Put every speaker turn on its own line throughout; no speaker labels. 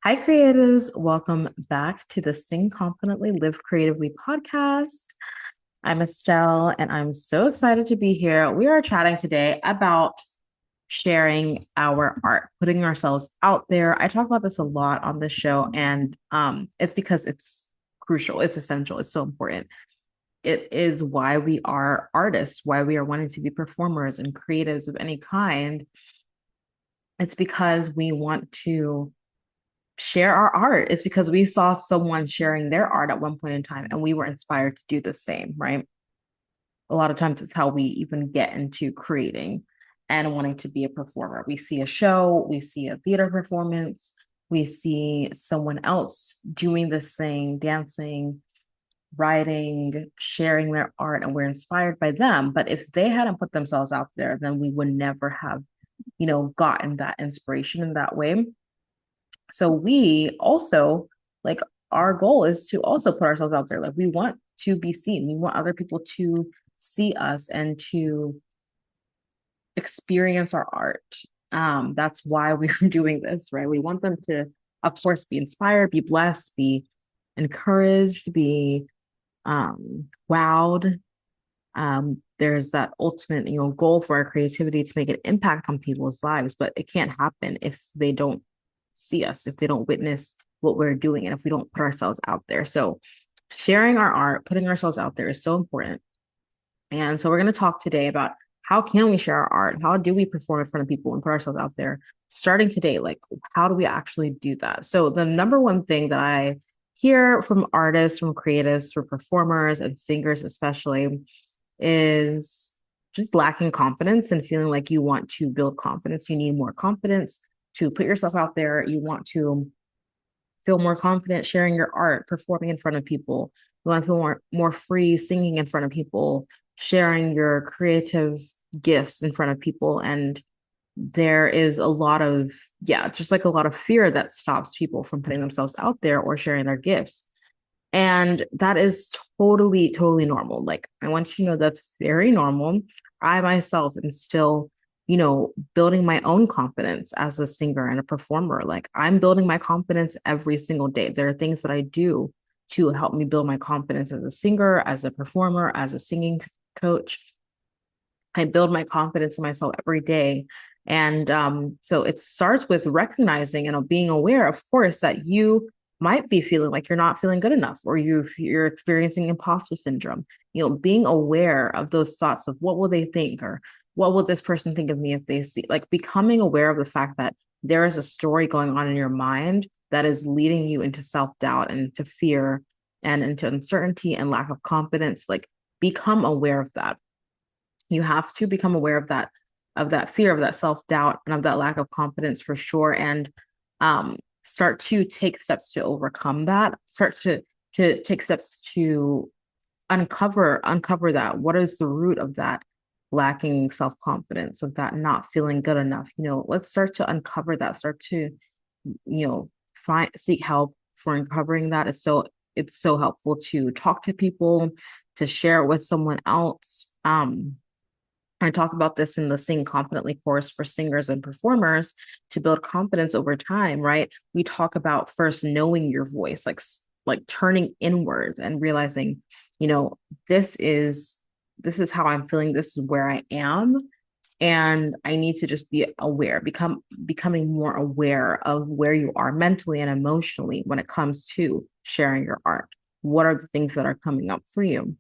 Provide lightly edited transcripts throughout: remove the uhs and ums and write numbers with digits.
Hi, creatives. Welcome back to the Sing Confidently, Live Creatively podcast. I'm Estelle, and I'm so excited to be here. We are chatting today about sharing our art, putting ourselves out there. I talk about this a lot on this show, and it's because it's crucial, it's essential, it's so important. It is why we are artists, why we are wanting to be performers and creatives of any kind. It's because we want to share our art. It's because we saw someone sharing their art at one point in time and we were inspired to do the same, right? A lot of times it's how we even get into creating and wanting to be a performer. We see a show, we see a theater performance, we see someone else doing this thing, dancing, writing, sharing their art, and we're inspired by them. But if they hadn't put themselves out there, then we would never have, gotten that inspiration in that way. So we also like our goal is to also put ourselves out there. Like we want to be seen. We want other people to see us and to experience our art. That's why we're doing this, right? We want them to, of course, be inspired, be blessed, be encouraged, be wowed. There's that ultimate, goal for our creativity to make an impact on people's lives, but it can't happen if they don't see us, if they don't witness what we're doing, and if we don't put ourselves out there. So, sharing our art, putting ourselves out there is so important. And so, we're going to talk today about how can we share our art? How do we perform in front of people and put ourselves out there? Starting today, like how do we actually do that? So, the number one thing that I hear from artists, from creatives, from performers, and singers, especially, is just lacking confidence and feeling like you want to build confidence. You need more confidence to put yourself out there. You want to feel more confident sharing your art, performing in front of people. You want to feel more free singing in front of people, sharing your creative gifts in front of people. And there is a lot of, yeah, just like a lot of fear that stops people from putting themselves out there or sharing their gifts. And that is totally, totally normal. Like, I want you to know that's very normal. I myself am still, building my own confidence as a singer and a performer. Like, I'm building my confidence every single day. There are things that I do to help me build my confidence as a singer, as a performer, as a singing coach. I build my confidence in myself every day. And so it starts with recognizing and being aware, of course, that you might be feeling like you're not feeling good enough or you're experiencing imposter syndrome. Being aware of those thoughts of what will they think or what will this person think of me if they see, like becoming aware of the fact that there is a story going on in your mind that is leading you into self-doubt and into fear and into uncertainty and lack of confidence. Like become aware of that. You have to become aware of that fear, of that self-doubt, and of that lack of confidence for sure. And start to take steps to overcome that. Start to take steps to uncover that. What is the root of that lacking self-confidence, of that not feeling good enough? Let's start to uncover that. Start to, find seek help for uncovering that. It's so helpful to talk to people, to share it with someone else. I talk about this in the Sing Confidently course for singers and performers to build confidence over time, right? We talk about first knowing your voice, like turning inwards and realizing, you know, this is this is how I'm feeling, this is where I am, and I need to just be aware, becoming more aware of where you are mentally and emotionally when it comes to sharing your art. What are the things that are coming up for you?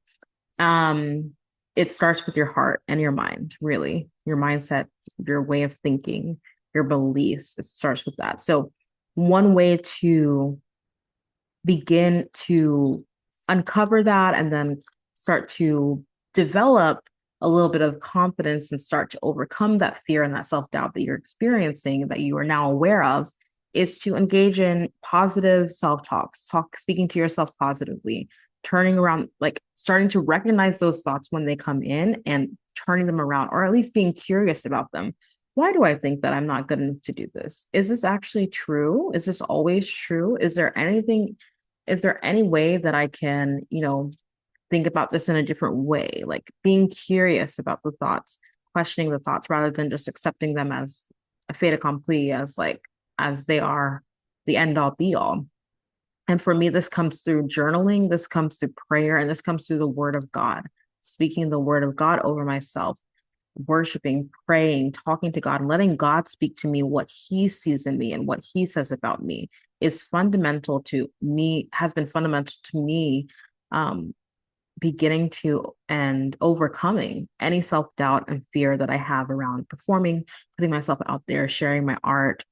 Um, it starts with your heart and your mind, really. Your mindset, your way of thinking, your beliefs. It starts with that. So, one way to begin to uncover that and then start to develop a little bit of confidence and start to overcome that fear and that self-doubt that you're experiencing that you are now aware of is to engage in positive self-talk, speaking to yourself positively, turning around, like starting to recognize those thoughts when they come in and turning them around, or at least being curious about them. Why do I think that I'm not good enough to do this? Is this actually true? Is this always true? Is there any way that I can, think about this in a different way? Like being curious about the thoughts, questioning the thoughts rather than just accepting them as a fait accompli, as they are. the end all be all. And for me, this comes through journaling, this comes through prayer, and this comes through the word of God, speaking the word of God over myself, worshiping, praying, talking to God, and letting God speak to me what he sees in me and what he says about me is fundamental to me, has been fundamental to me, um, beginning to and overcoming any self-doubt and fear that I have around performing, putting myself out there, sharing my art,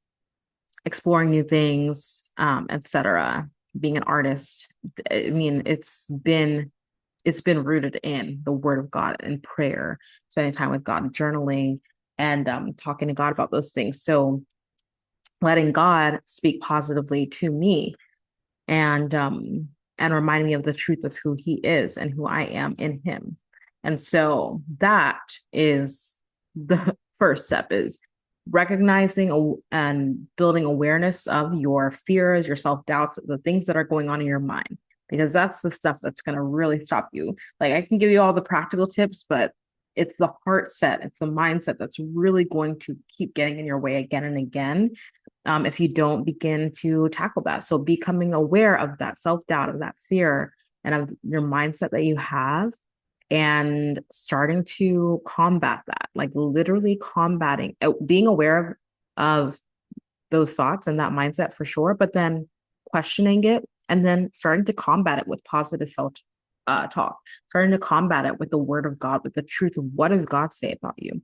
exploring new things, etc. Being an artist. I mean, it's been rooted in the word of God and prayer, spending time with God, journaling, and talking to God about those things. So letting God speak positively to me and reminding me of the truth of who he is and who I am in him. And so that is the first step, is recognizing and building awareness of your fears, your self-doubts, the things that are going on in your mind, because that's the stuff that's going to really stop you. Like, I can give you all the practical tips, but it's the heart set, it's the mindset that's really going to keep getting in your way again and again, if you don't begin to tackle that. So becoming aware of that self-doubt, of that fear, and of your mindset that you have, and starting to combat that, like literally combating, being aware of those thoughts and that mindset for sure, but then questioning it and then starting to combat it with positive self talk, starting to combat it with the word of God, with the truth of what does God say about you,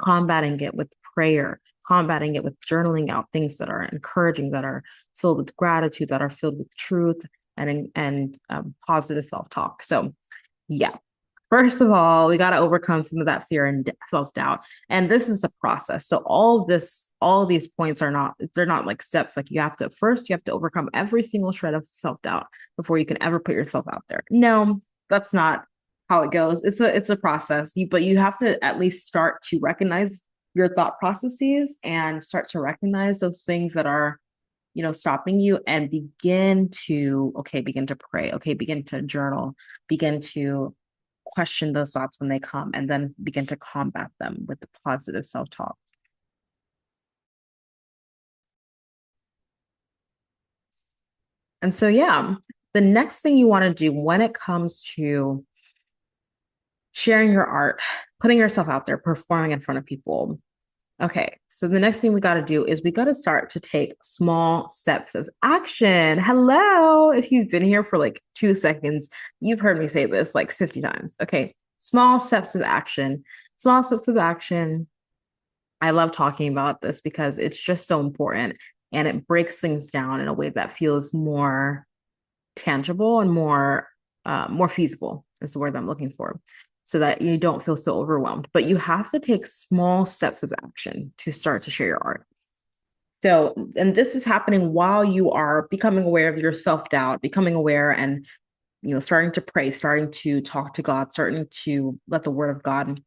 combating it with prayer, combating it with journaling out things that are encouraging, that are filled with gratitude, that are filled with truth and positive self-talk. So yeah, first of all, we got to overcome some of that fear and self-doubt. And this is a process. So all of these points they're not like steps. Like, you have to overcome every single shred of self-doubt before you can ever put yourself out there. No, that's not how it goes. It's a process. But you have to at least start to recognize your thought processes and start to recognize those things that are, stopping you, and begin to pray, begin to journal, begin to question those thoughts when they come, and then begin to combat them with the positive self-talk. And so, yeah, the next thing you want to do when it comes to sharing your art, putting yourself out there, performing in front of people. Okay, so the next thing we got to do is we got to start to take small steps of action. Hello, if you've been here for like 2 seconds, you've heard me say this like 50 times. Okay, small steps of action. Small steps of action. I love talking about this because it's just so important, and it breaks things down in a way that feels more tangible and more feasible is the word I'm looking for, so that you don't feel so overwhelmed. But you have to take small steps of action to start to share your art. So, and this is happening while you are becoming aware of your self-doubt, becoming aware, and starting to pray, starting to talk to God, starting to let the word of God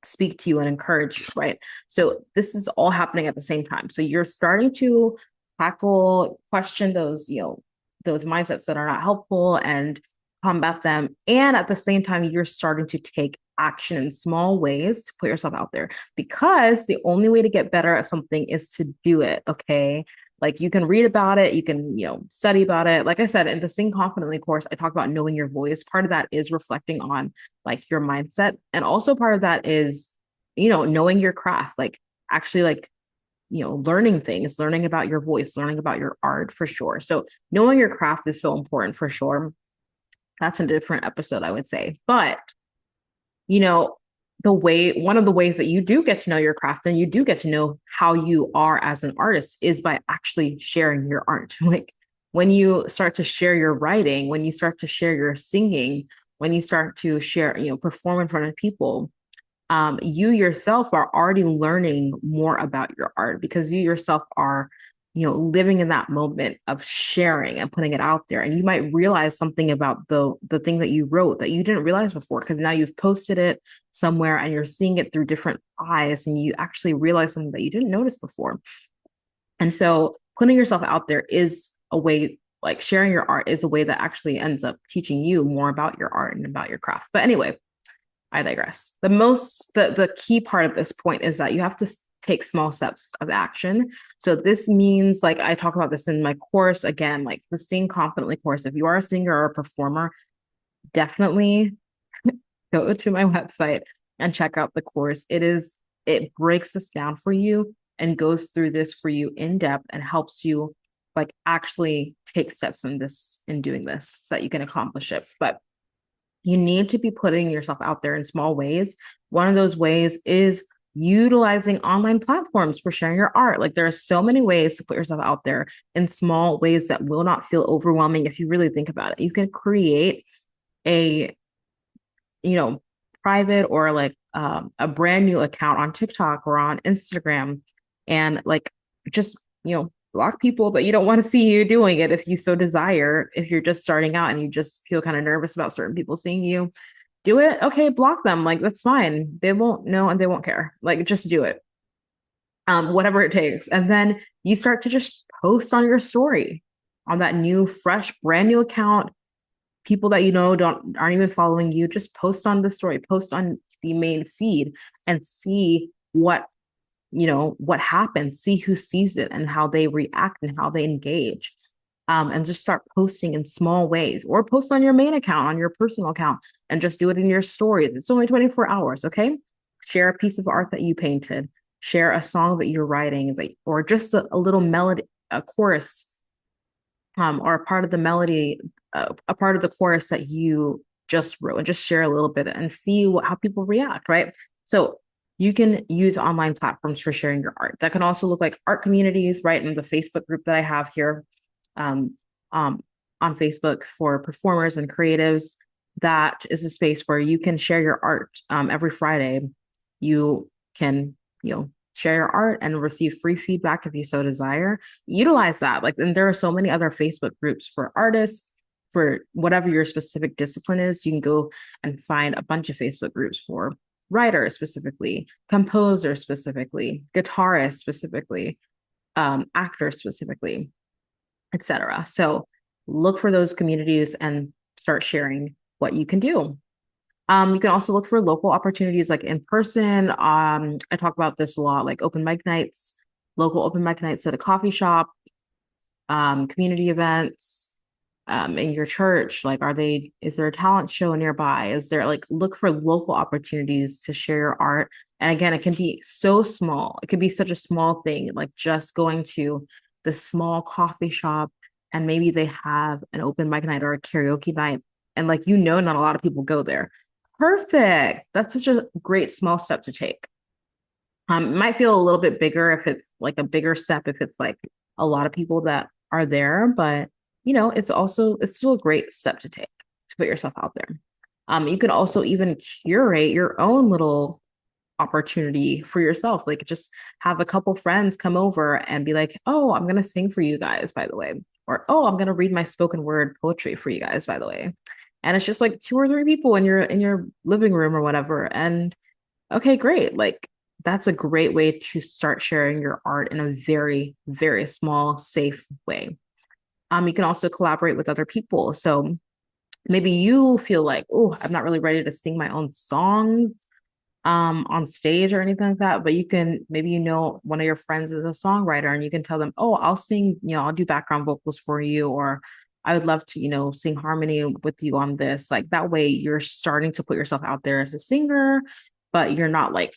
speak to you and encourage you, right? So this is all happening at the same time. So you're starting to question those mindsets that are not helpful and combat them. And at the same time, you're starting to take action in small ways to put yourself out there, because the only way to get better at something is to do it. Okay. Like, you can read about it, you can, study about it. Like I said, in the Sing Confidently course, I talk about knowing your voice. Part of that is reflecting on like your mindset. And also part of that is, knowing your craft, like actually like, learning things, learning about your voice, learning about your art for sure. So knowing your craft is so important for sure. That's a different episode, I would say. But, you know, one of the ways that you do get to know your craft and you do get to know how you are as an artist is by actually sharing your art. Like, when you start to share your writing, when you start to share your singing, when you start to share, perform in front of people, you yourself are already learning more about your art, because you yourself are, living in that moment of sharing and putting it out there. And you might realize something about the thing that you wrote that you didn't realize before, because now you've posted it somewhere and you're seeing it through different eyes, and you actually realize something that you didn't notice before. And so putting yourself out there is a way, like sharing your art is a way that actually ends up teaching you more about your art and about your craft. But anyway, I digress. The key part of this point is that you have to take small steps of action. So this means, like I talk about this in my course, again, like the Sing Confidently course. If you are a singer or a performer, definitely go to my website and check out the course. It breaks this down for you and goes through this for you in depth and helps you like actually take steps in doing this so that you can accomplish it. But you need to be putting yourself out there in small ways. One of those ways is utilizing online platforms for sharing your art. Like there are so many ways to put yourself out there in small ways that will not feel overwhelming if you really think about it. You can create a, you know, private or like a brand new account on TikTok or on Instagram and like just, block people that you don't want to see you doing it if you so desire. If you're just starting out and you just feel kind of nervous about certain people seeing you do it, okay, block them. Like that's fine. They won't know and they won't care. Like just do it. Whatever it takes. And then you start to just post on your story on that new, fresh, brand new account. People that you know aren't even following you, just post on the story, post on the main feed and see what happens, see who sees it and how they react and how they engage. And just start posting in small ways or post on your main account, on your personal account, and just do it in your stories. It's only 24 hours, okay? Share a piece of art that you painted, share a song that you're writing, or just a little melody, a chorus, or a part of the melody, a part of the chorus that you just wrote, and just share a little bit and see how people react, right? So you can use online platforms for sharing your art. That can also look like art communities, right? In the Facebook group that I have here um, um, on Facebook for performers and creatives, that is a space where you can share your art. Every Friday. You can, share your art and receive free feedback if you so desire. Utilize that. Like, and there are so many other Facebook groups for artists, for whatever your specific discipline is. You can go and find a bunch of Facebook groups for writers specifically, composers specifically, guitarists specifically, actors specifically, etc. So look for those communities and start sharing what you can do. You can also look for local opportunities like in person. I talk about this a lot, like open mic nights, local open mic nights at a coffee shop, community events, in your church. Like, is there a talent show nearby? Is there like, look for local opportunities to share your art. And again, it can be so small. It could be such a small thing, like just going to the small coffee shop and maybe they have an open mic night or a karaoke night. And like, not a lot of people go there. Perfect. That's such a great small step to take. It might feel a little bit bigger if it's like a bigger step, if it's like a lot of people that are there, but it's still a great step to take to put yourself out there. You can also even curate your own little opportunity for yourself. Like just have a couple friends come over and be like, oh, I'm gonna sing for you guys, by the way. Or oh, I'm gonna read my spoken word poetry for you guys, by the way. And it's just like two or three people in your living room or whatever. And okay, great. Like that's a great way to start sharing your art in a very, very small, safe way. You can also collaborate with other people. So maybe you feel like, oh, I'm not really ready to sing my own songs on stage or anything like that, but you can maybe one of your friends is a songwriter and you can tell them, oh, I'll sing, I'll do background vocals for you, or I would love to, sing harmony with you on this. Like that way you're starting to put yourself out there as a singer, but you're not like,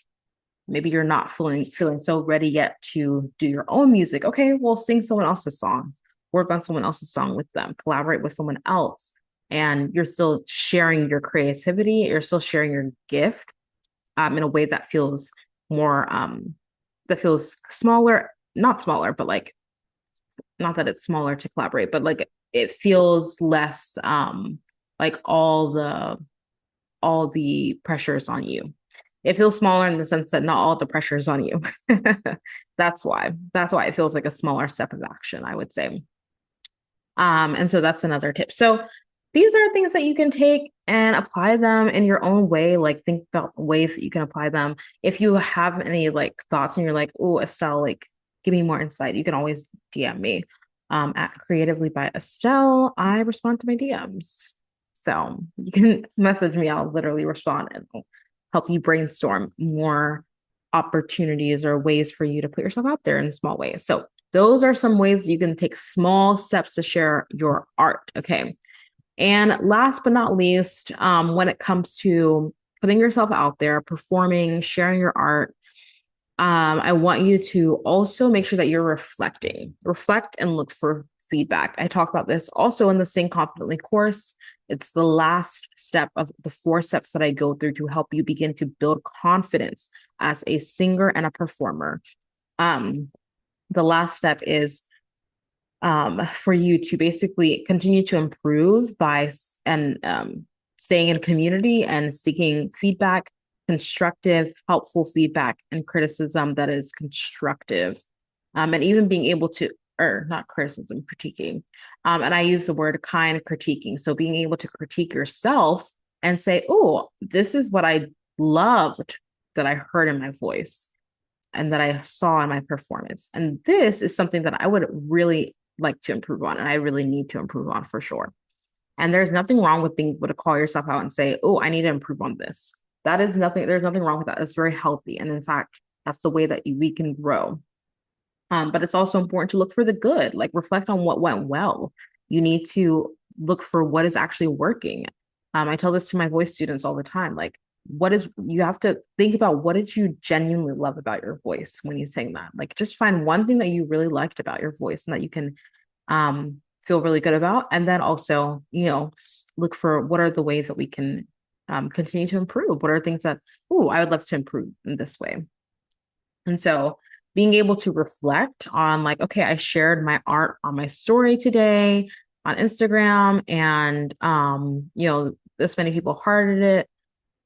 maybe you're not feeling so ready yet to do your own music. Okay, well, sing someone else's song, work on someone else's song with them, collaborate with someone else. And you're still sharing your creativity, you're still sharing your gift in a way that feels more, that feels smaller, not smaller, but like, not that it's smaller to collaborate, but like it feels less like all the pressures on you. It feels smaller in the sense that not all the pressure is on you. That's why it feels like a smaller step of action, I would say. And so that's another tip. So these are things that you can take and apply them in your own way. Like think about ways that you can apply them. If you have any like thoughts and you're like, oh, Estelle, like give me more insight, you can always DM me at Creatively by Estelle. I respond to my DMs. So you can message me. I'll literally respond and I'll help you brainstorm more opportunities or ways for you to put yourself out there in small ways. So those are some ways you can take small steps to share your art. Okay. And last but not least, when it comes to putting yourself out there, performing, sharing your art, I want you to also make sure that you're reflecting, reflect and look for feedback. I talk about this also in the Sing Confidently course. It's the last step of the 4 steps that I go through to help you begin to build confidence as a singer and a performer. The last step is for you to basically continue to improve by staying in community and seeking feedback, constructive, helpful feedback and criticism that is constructive, and even being able to, or not criticism, critiquing. And I use the word kind critiquing. So being able to critique yourself and say, oh, this is what I loved that I heard in my voice and that I saw in my performance. And this is something that I would really like to improve on, and I really need to improve on for sure. And there's nothing wrong with being able to call yourself out and say, oh, I need to improve on this. That is nothing, there's nothing wrong with that. It's very healthy. And in fact, that's the way that we can grow. But it's also important to look for the good, like reflect on what went well. You need to look for what is actually working. I tell this to my voice students all the time, like, you have to think about what did you genuinely love about your voice when you sing that? Like, just find one thing that you really liked about your voice and that you can feel really good about. And then also, look for what are the ways that we can continue to improve. What are things that, oh, I would love to improve in this way. And so being able to reflect on like, okay, I shared my art on my story today on Instagram and, this many people hearted it.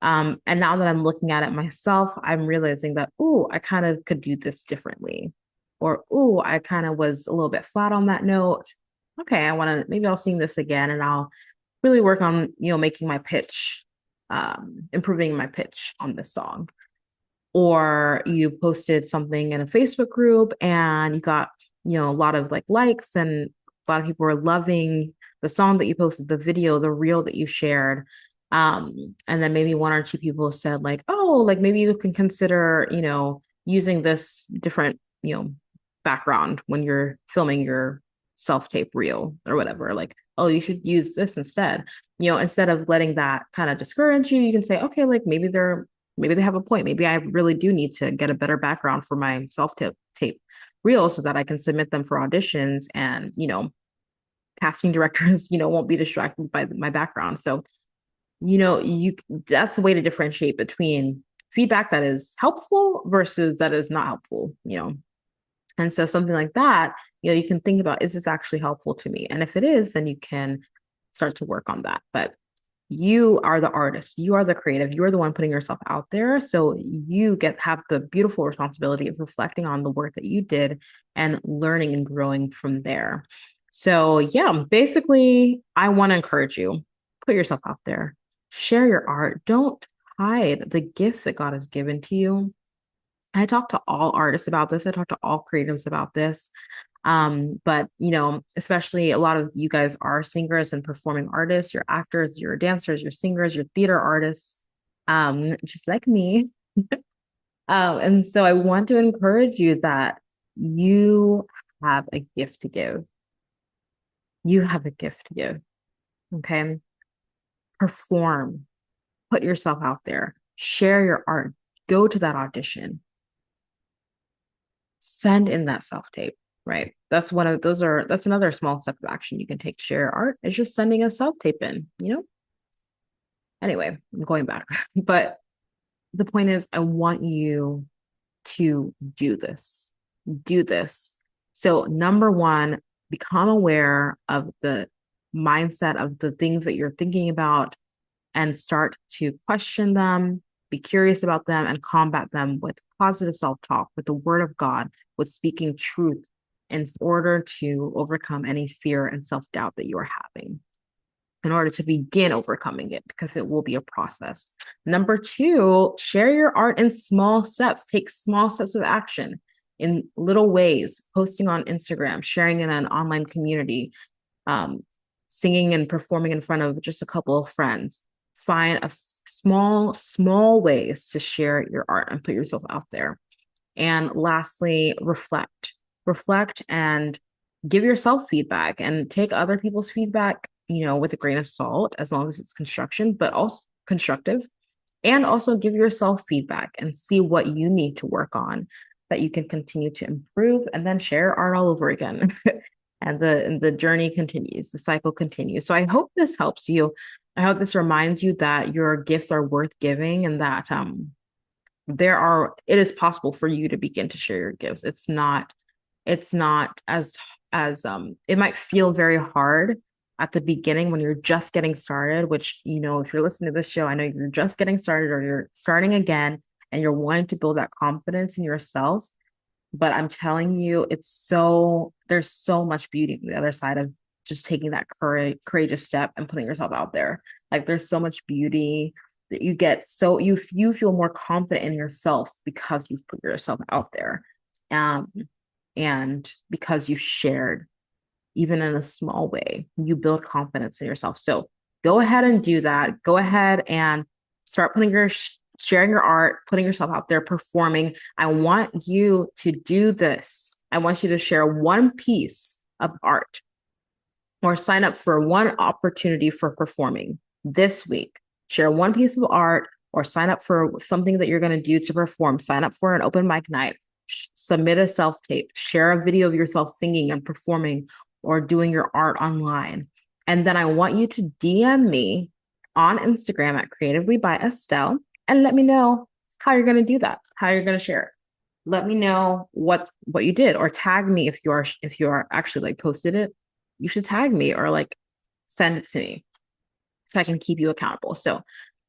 And now that I'm looking at it myself, I'm realizing that, oh, I kind of could do this differently. Or, oh, I kind of was a little bit flat on that note. Okay, maybe I'll sing this again and I'll really work on, making my pitch, improving my pitch on this song. Or you posted something in a Facebook group and you got, a lot of like likes and a lot of people were loving the song that you posted, the video, the reel that you shared. And then maybe 1 or 2 people said like, oh, like maybe you can consider, using this different, background when you're filming your self-tape reel or whatever. Like, oh, you should use this instead. Instead of letting that kind of discourage you, you can say, okay, like maybe they have a point. Maybe I really do need to get a better background for my self-tape reel so that I can submit them for auditions and, casting directors, won't be distracted by my background. So that's a way to differentiate between feedback that is helpful versus that is not helpful. And so something like that, you can think about, is this actually helpful to me? And if it is, then you can start to work on that. But you are the artist, you are the creative, you are the one putting yourself out there. So you have the beautiful responsibility of reflecting on the work that you did and learning and growing from there. So yeah, basically, I want to encourage you, put yourself out there, share your art. Don't hide the gifts that God has given to you. I talk to all artists about this. I talk to all creatives about this. But especially a lot of you guys are singers and performing artists, you're actors, you're dancers, you're singers, you're theater artists, just like me. And so I want to encourage you that you have a gift to give. You have a gift to give. Okay. Perform, put yourself out there, share your art, go to that audition, send in that self-tape, right? That's another small step of action you can take to share your art. It's just sending a self-tape in. Anyway, I'm going back. But the point is, I want you to do this. Do this. So number one, become aware of the mindset of the things that you're thinking about and start to question them, be curious about them, and combat them with positive self-talk, with the word of God, with speaking truth in order to overcome any fear and self-doubt that you are having, in order to begin overcoming it, because it will be a process. Number 2, share your art in small steps. Take small steps of action in little ways, posting on Instagram, sharing in an online community, singing and performing in front of just a couple of friends. find small ways to share your art and put yourself out there. And lastly, reflect and give yourself feedback and take other people's feedback, with a grain of salt, as long as it's but also constructive. And also give yourself feedback and see what you need to work on that you can continue to improve, and then share art all over again. And the journey continues, the cycle continues. So I hope this helps you. I hope this reminds you that your gifts are worth giving, and that it is possible for you to begin to share your gifts. It's not as it might feel very hard at the beginning when you're just getting started, which, if you're listening to this show, I know you're just getting started or you're starting again and you're wanting to build that confidence in yourself. But I'm telling you, there's so much beauty on the other side of just taking that courageous step and putting yourself out there. Like, there's so much beauty that you get. So you feel more confident in yourself because you've put yourself out there. And because you shared, even in a small way, you build confidence in yourself. So go ahead and do that. Go ahead and start sharing your art, putting yourself out there, performing. I want you to do this. I want you to share one piece of art or sign up for one opportunity for performing this week. Share one piece of art or sign up for something that you're going to do to perform. Sign up for an open mic night. Submit a self-tape. Share a video of yourself singing and performing or doing your art online. And then I want you to DM me on Instagram at Creatively by Estelle and let me know how you're going to do that, how you're going to share it. Let me know what you did, or tag me if you are actually like posted it. You should tag me or like send it to me so I can keep you accountable.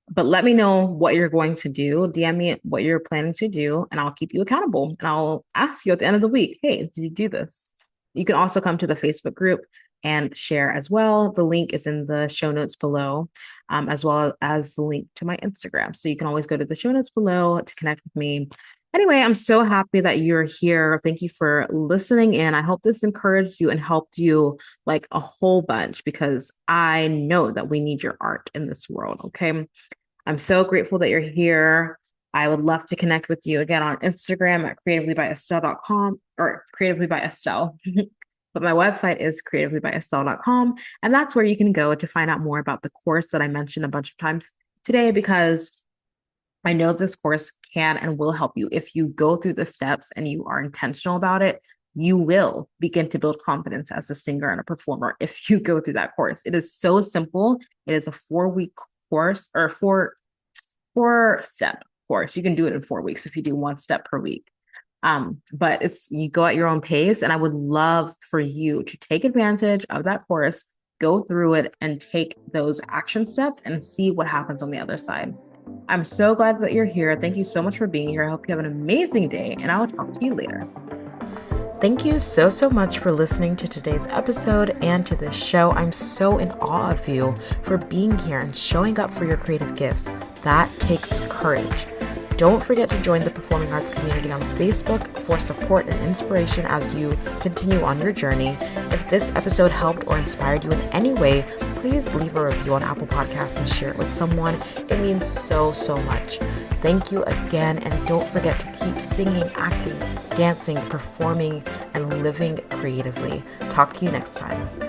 But let me know what you're going to do. DM me what you're planning to do, and I'll keep you accountable. And I'll ask you at the end of the week, hey, did you do this? You can also come to the Facebook group and share as well. The link is in the show notes below, as well as the link to my Instagram. So you can always go to the show notes below to connect with me. Anyway, I'm so happy that you're here. Thank you for listening in. I hope this encouraged you and helped you like a whole bunch, because I know that we need your art in this world. Okay. I'm so grateful that you're here. I would love to connect with you again on Instagram at creativelybyestelle.com or Creatively by Estelle. But my website is creativelybyestelle.com. And that's where you can go to find out more about the course that I mentioned a bunch of times today, because I know this course can and will help you. If you go through the steps and you are intentional about it, you will begin to build confidence as a singer and a performer if you go through that course. It is so simple. It is a 4-week course, or four-step course. You can do it in 4 weeks if you do one step per week. But you go at your own pace, and I would love for you to take advantage of that course, go through it, and take those action steps and see what happens on the other side. I'm so glad that you're here. Thank you so much for being here. I hope you have an amazing day, and I will talk to you later. Thank you so much for listening to today's episode and to this show. I'm so in awe of you for being here and showing up for your creative gifts. That takes courage. Don't forget to join the performing arts community on Facebook for support and inspiration as you continue on your journey. If this episode helped or inspired you in any way, please leave a review on Apple Podcasts and share it with someone. It means so much. Thank you again, and don't forget to keep singing, acting, dancing, performing, and living creatively. Talk to you next time.